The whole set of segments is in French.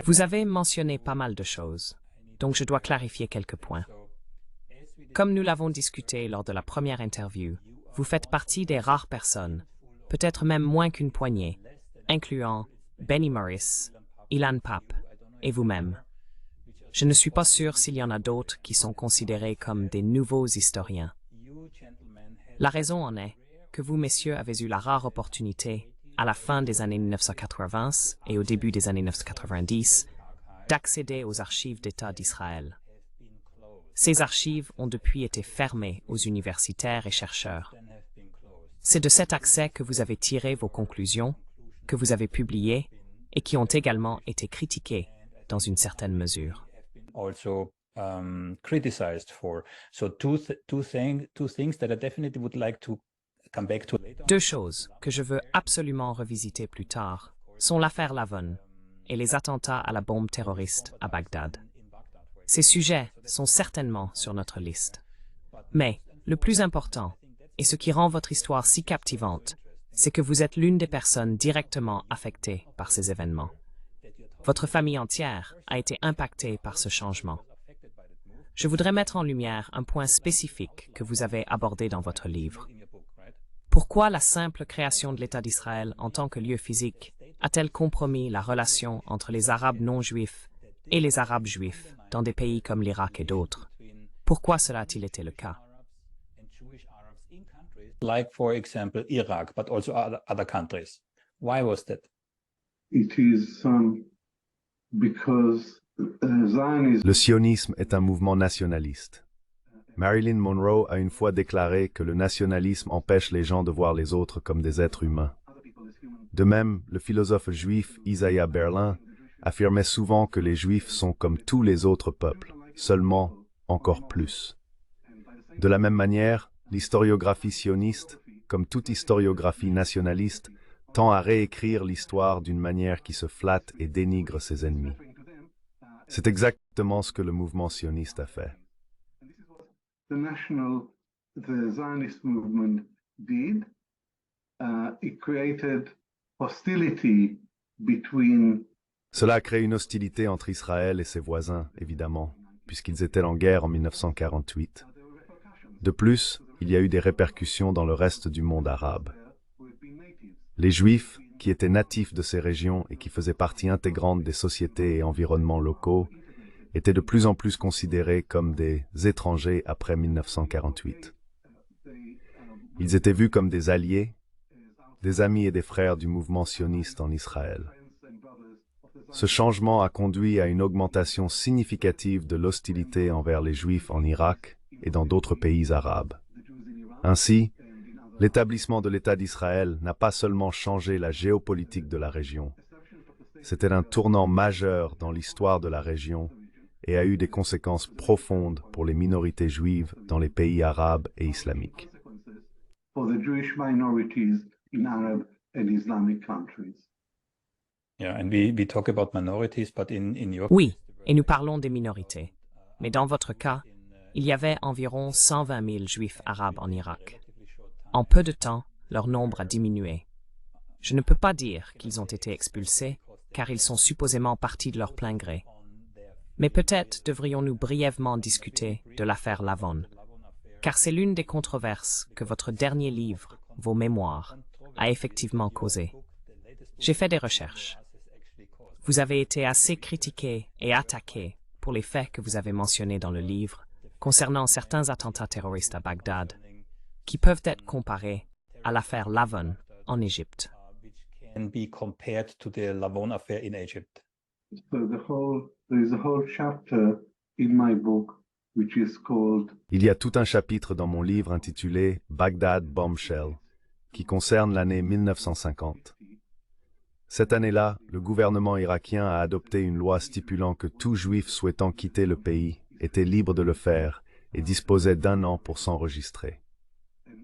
Vous avez mentionné pas mal de choses, donc je dois clarifier quelques points. Comme nous l'avons discuté lors de la première interview, vous faites partie des rares personnes, peut-être même moins qu'une poignée, incluant Benny Morris, Ilan Pappe et vous-même. Je ne suis pas sûr s'il y en a d'autres qui sont considérés comme des nouveaux historiens. La raison en est que vous, messieurs, avez eu la rare opportunité, à la fin des années 1980 et au début des années 1990, d'accéder aux archives d'État d'Israël. Ces archives ont depuis été fermées aux universitaires et chercheurs. C'est de cet accès que vous avez tiré vos conclusions, que vous avez publiées et qui ont également été critiquées dans une certaine mesure. Criticized for. So two things that I definitely would like to come back to later. Deux choses que je veux absolument revisiter plus tard sont l'affaire Lavon et les attentats à la bombe terroriste à Bagdad. Ces sujets sont certainement sur notre liste. Mais le plus important, et ce qui rend votre histoire si captivante, c'est que vous êtes l'une des personnes directement affectées par ces événements. Votre famille entière a été impactée par ce changement. Je voudrais mettre en lumière un point spécifique que vous avez abordé dans votre livre. Pourquoi la simple création de l'État d'Israël en tant que lieu physique a-t-elle compromis la relation entre les Arabes non-juifs et les Arabes juifs dans des pays comme l'Irak et d'autres? Pourquoi cela a-t-il été le cas? Like, for example, Iraq, but also other countries. Why was that? It is because Zionism. Le sionisme est un mouvement nationaliste. Marilyn Monroe a une fois déclaré que le nationalisme empêche les gens de voir les autres comme des êtres humains. De même, le philosophe juif Isaiah Berlin affirmait souvent que les Juifs sont comme tous les autres peuples, seulement encore plus. De la même manière, l'historiographie sioniste, comme toute historiographie nationaliste, tend à réécrire l'histoire d'une manière qui se flatte et dénigre ses ennemis. C'est exactement ce que le mouvement sioniste a fait. The Zionist movement did. It created hostility between. Cela a créé une hostilité entre Israël et ses voisins, évidemment, puisqu'ils étaient en guerre en 1948. De plus, il y a eu des répercussions dans le reste du monde arabe. Les Juifs, qui étaient natifs de ces régions et qui faisaient partie intégrante des sociétés et environnements locaux, étaient de plus en plus considérés comme des étrangers après 1948. Ils étaient vus comme des alliés, des amis et des frères du mouvement sioniste en Israël. Ce changement a conduit à une augmentation significative de l'hostilité envers les Juifs en Irak et dans d'autres pays arabes. Ainsi, l'établissement de l'État d'Israël n'a pas seulement changé la géopolitique de la région, c'était un tournant majeur dans l'histoire de la région et a eu des conséquences profondes pour les minorités juives dans les pays arabes et islamiques. Oui, et nous parlons des minorités. Mais dans votre cas, il y avait environ 120 000 juifs arabes en Irak. En peu de temps, leur nombre a diminué. Je ne peux pas dire qu'ils ont été expulsés, car ils sont supposément partis de leur plein gré. Mais peut-être devrions-nous brièvement discuter de l'affaire Lavon, car c'est l'une des controverses que votre dernier livre, vos mémoires, a effectivement causé. J'ai fait des recherches. Vous avez été assez critiqué et attaqué pour les faits que vous avez mentionnés dans le livre concernant certains attentats terroristes à Bagdad, qui peuvent être comparés à l'affaire Lavon en Égypte. Il y a tout un chapitre dans mon livre intitulé Bagdad Bombshell, qui concerne l'année 1950. Cette année-là, le gouvernement irakien a adopté une loi stipulant que tout juif souhaitant quitter le pays était libre de le faire et disposait d'1 an pour s'enregistrer.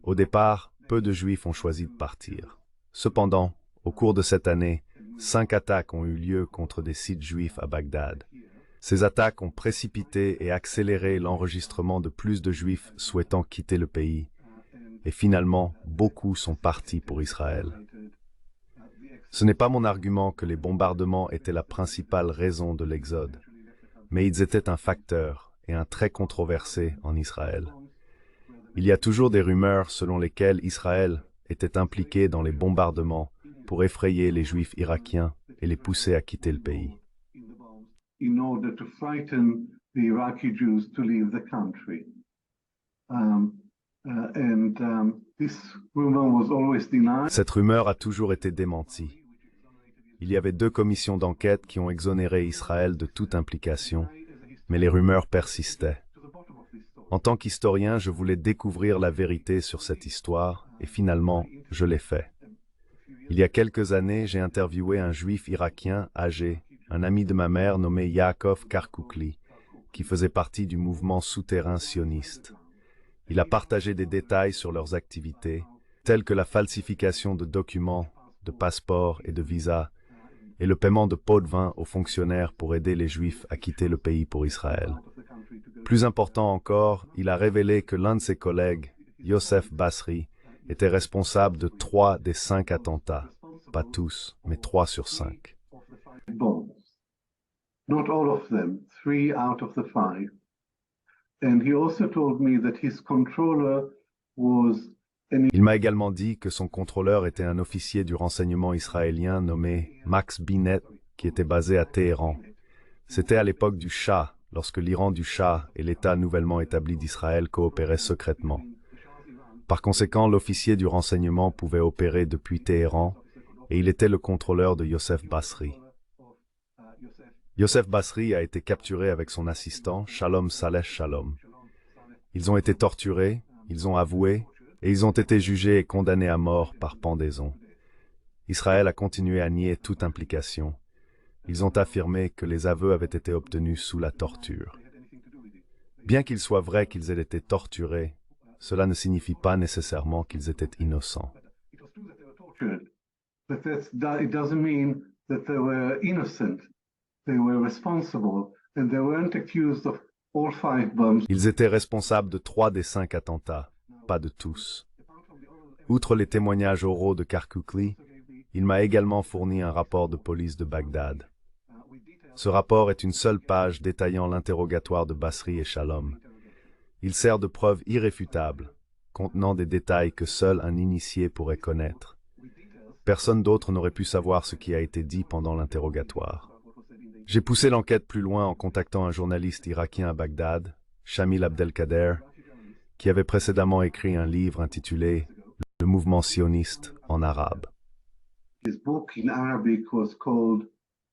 Au départ, peu de juifs ont choisi de partir. Cependant, au cours de cette année, 5 attaques ont eu lieu contre des sites juifs à Bagdad. Ces attaques ont précipité et accéléré l'enregistrement de plus de juifs souhaitant quitter le pays. Et finalement, beaucoup sont partis pour Israël. Ce n'est pas mon argument que les bombardements étaient la principale raison de l'exode, mais ils étaient un facteur et un très controversé en Israël. Il y a toujours des rumeurs selon lesquelles Israël était impliqué dans les bombardements pour effrayer les Juifs irakiens et les pousser à quitter le pays. In order to frighten the Iraqi Jews to leave the country. This rumor was always denied. Cette rumeur a toujours été démentie. Il y avait 2 commissions d'enquête qui ont exonéré Israël de toute implication, mais les rumeurs persistaient. En tant qu'historien, je voulais découvrir la vérité sur cette histoire, et finalement, je l'ai fait. Il y a quelques années, j'ai interviewé un juif irakien âgé, un ami de ma mère nommé Yaakov Karkoukli, qui faisait partie du mouvement souterrain sioniste. Il a partagé des détails sur leurs activités, telles que la falsification de documents, de passeports et de visas, et le paiement de pots de vin aux fonctionnaires pour aider les Juifs à quitter le pays pour Israël. Plus important encore, il a révélé que l'un de ses collègues, Yosef Basri, était responsable de 3 des 5 attentats. Pas tous, mais 3 sur 5. Not all of them, 3 out of the 5. And he also told me that his controller was Il m'a également dit que son contrôleur était un officier du renseignement israélien nommé Max Binet, qui était basé à Téhéran. C'était à l'époque du Shah, lorsque l'Iran du Shah et l'État nouvellement établi d'Israël coopéraient secrètement. Par conséquent, l'officier du renseignement pouvait opérer depuis Téhéran, et il était le contrôleur de Yosef Basri. Yosef Basri a été capturé avec son assistant, Shalom Saleh Shalom. Ils ont été torturés, ils ont avoué, et ils ont été jugés et condamnés à mort par pendaison. Israël a continué à nier toute implication. Ils ont affirmé que les aveux avaient été obtenus sous la torture. Bien qu'il soit vrai qu'ils aient été torturés, cela ne signifie pas nécessairement qu'ils étaient innocents. Ils étaient responsables de 3 des 5 attentats, pas de tous. Outre les témoignages oraux de Karkoukli, il m'a également fourni un rapport de police de Bagdad. Ce rapport est une seule page détaillant l'interrogatoire de Basri et Shalom. Il sert de preuve irréfutable, contenant des détails que seul un initié pourrait connaître. Personne d'autre n'aurait pu savoir ce qui a été dit pendant l'interrogatoire. J'ai poussé l'enquête plus loin en contactant un journaliste irakien à Bagdad, Shamil Abdelkader, qui avait précédemment écrit un livre intitulé « Le mouvement sioniste en arabe ». His book in Arabic was called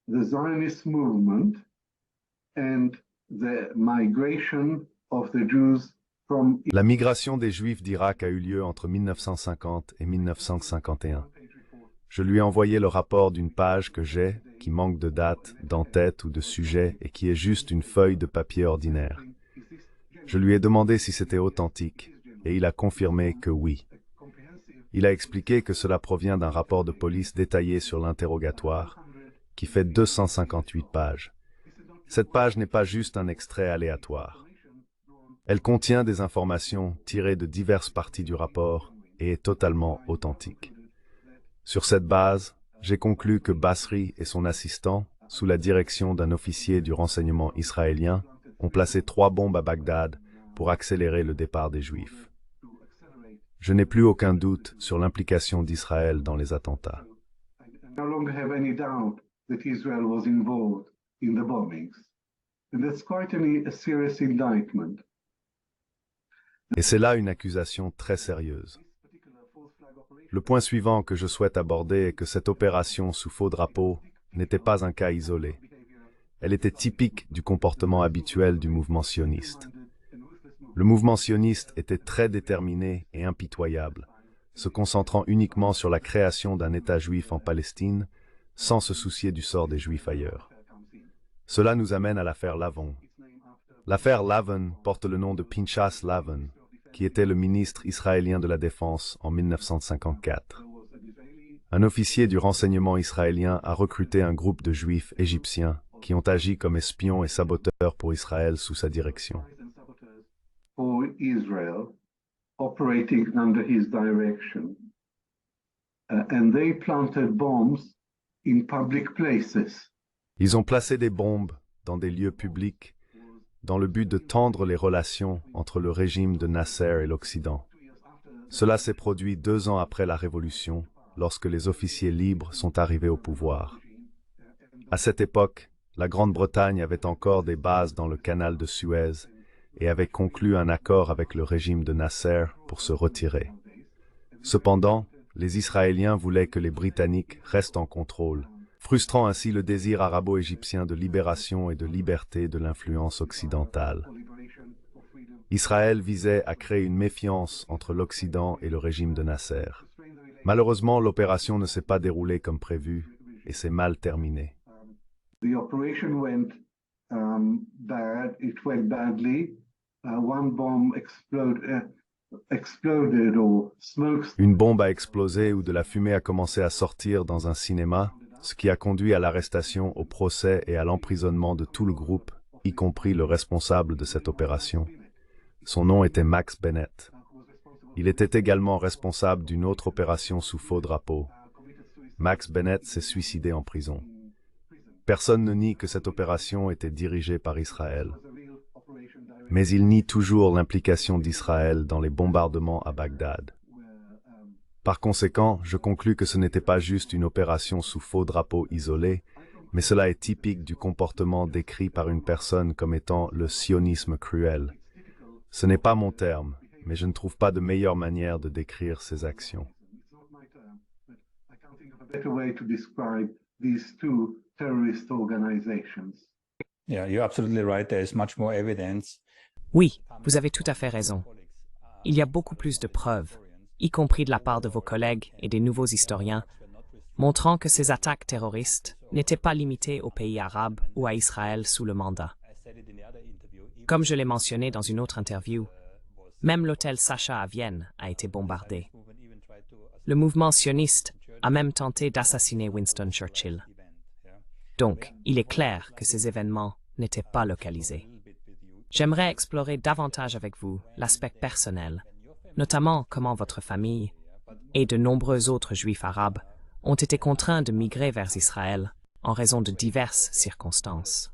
The Zionist Movement and the Migration of the Jews from... La migration des Juifs d'Irak a eu lieu entre 1950 et 1951. Je lui ai envoyé le rapport d'une page que j'ai, qui manque de date, d'en-tête ou de sujet et qui est juste une feuille de papier ordinaire. Je lui ai demandé si c'était authentique et il a confirmé que oui. Il a expliqué que cela provient d'un rapport de police détaillé sur l'interrogatoire, qui fait 258 pages. Cette page n'est pas juste un extrait aléatoire. Elle contient des informations tirées de diverses parties du rapport et est totalement authentique. Sur cette base, j'ai conclu que Basri et son assistant, sous la direction d'un officier du renseignement israélien, ont placé 3 bombes à Bagdad pour accélérer le départ des Juifs. Je n'ai plus aucun doute sur l'implication d'Israël dans les attentats. I no longer have any doubt that Israel was involved in the bombings. And that's quite a serious indictment. Et c'est là une accusation très sérieuse. Le point suivant que je souhaite aborder est que cette opération sous faux drapeau n'était pas un cas isolé. Elle était typique du comportement habituel du mouvement sioniste. Le mouvement sioniste était très déterminé et impitoyable, se concentrant uniquement sur la création d'un État juif en Palestine, sans se soucier du sort des Juifs ailleurs. Cela nous amène à l'affaire Lavon. L'affaire Lavon porte le nom de Pinchas Lavon, qui était le ministre israélien de la Défense en 1954. Un officier du renseignement israélien a recruté un groupe de Juifs égyptiens qui ont agi comme espions et saboteurs pour Israël sous sa direction. For Israel, operating under his direction. And they planted bombs in public places. Ils ont placé des bombes dans des lieux publics dans le but de tendre les relations entre le régime de Nasser et l'Occident. Cela s'est produit 2 ans après la Révolution, lorsque les officiers libres sont arrivés au pouvoir. À cette époque, la Grande-Bretagne avait encore des bases dans le canal de Suez et avait conclu un accord avec le régime de Nasser pour se retirer. Cependant, les Israéliens voulaient que les Britanniques restent en contrôle, frustrant ainsi le désir arabo-égyptien de libération et de liberté de l'influence occidentale. Israël visait à créer une méfiance entre l'Occident et le régime de Nasser. Malheureusement, l'opération ne s'est pas déroulée comme prévu et s'est mal terminée. The operation went bad. It went badly. One bomb exploded or smoke. Une bombe a explosé ou de la fumée a commencé à sortir dans un cinéma, ce qui a conduit à l'arrestation, au procès et à l'emprisonnement de tout le groupe, y compris le responsable de cette opération. Son nom était Max Bennett. Il était également responsable d'une autre opération sous faux drapeau. Max Bennett s'est suicidé en prison. Personne ne nie que cette opération était dirigée par Israël. Mais il nie toujours l'implication d'Israël dans les bombardements à Bagdad. Par conséquent, je conclus que ce n'était pas juste une opération sous faux drapeau isolée, mais cela est typique du comportement décrit par une personne comme étant le sionisme cruel. Ce n'est pas mon terme, mais je ne trouve pas de meilleure manière de décrire ces actions. Yeah, you're absolutely right. There is much more evidence. Oui, vous avez tout à fait raison. Il y a beaucoup plus de preuves, y compris de la part de vos collègues et des nouveaux historiens, montrant que ces attaques terroristes n'étaient pas limitées aux pays arabes ou à Israël sous le mandat. Comme je l'ai mentionné dans une autre interview, même l'hôtel Sacha à Vienne a été bombardé. Le mouvement sioniste a même tenté d'assassiner Winston Churchill. Donc, il est clair que ces événements n'étaient pas localisés. J'aimerais explorer davantage avec vous l'aspect personnel, notamment comment votre famille et de nombreux autres juifs arabes ont été contraints de migrer vers Israël en raison de diverses circonstances.